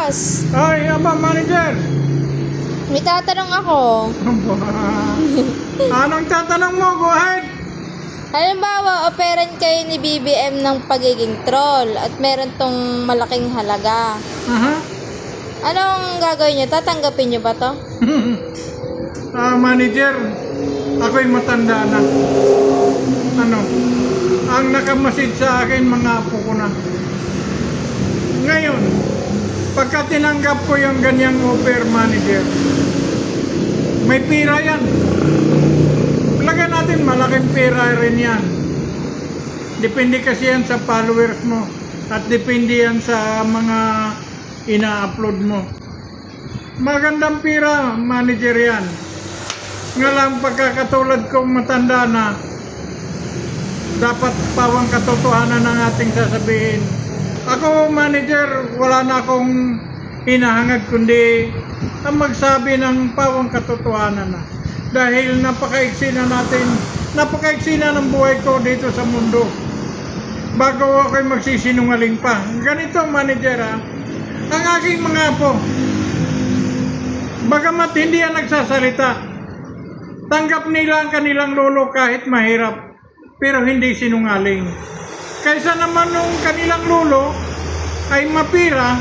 boss. Ay, aba, manager. May tatanong ako. Anong tatanong mo? Go ahead. Halimbawa, operan kayo ni BBM ng pagiging troll at meron tong malaking halaga. Aha. Anong gagawin nyo? Tatanggapin nyo ba to? Manager, ako'y matanda na. Ano? Ang nakamasid sa akin, mga apo ko na. Ngayon, pagka tinanggap ko yung ganyang offer, manager, may pira yan. Lagyan natin, malaking pira rin yan. Depende kasi yan sa followers mo. At depende yan sa mga ina-upload mo. Magandang pira, manager yan. Nga lang, pagkakatulad kong matanda na, dapat pawang katotohanan ang ating sasabihin. Ako, manager, wala na akong hinahangad kundi ang magsabi ng pawang katotohanan na. Dahil napakaiksi na ng buhay ko dito sa mundo. Bago ako'y magsisinungaling pa. Ganito, manager, ang aking mga apo, bagamat hindi yan nagsasalita, tanggap nila ang kanilang lolo kahit mahirap, pero hindi sinungaling. Kaysa naman nung kanilang lolo ay mapira,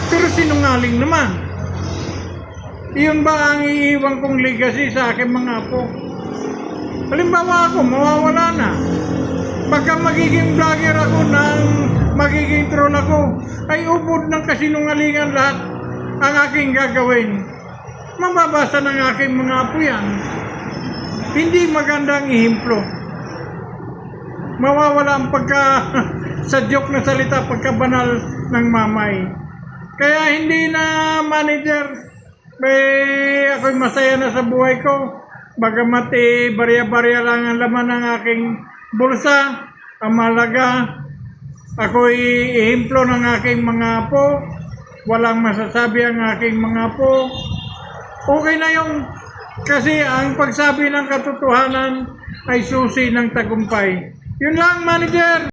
pero sinungaling naman. Iyon ba ang iiwan kong legacy sa aking mga apo? Halimbawa ako, mawawala na. Pagka magiging vlogger ako ng magiging troll ako, ay ubod ng kasinungalingan lahat ang aking gagawin. Mababasa ng aking mga apo yan. Hindi magandang ihemplo. Mawawala ang sa joke na salita pagkabanal ng mamay. Kaya hindi na, manager, ako'y masaya na sa buhay ko. Bagamat barya-barya lang ang laman ng aking bulsa, ang malaga, ako'y ihemplo ng aking mga apo. Walang masasabi ang aking mga apo. Okay na yung, kasi ang pagsabi ng katotohanan ay susi ng tagumpay. Yun lang, manager.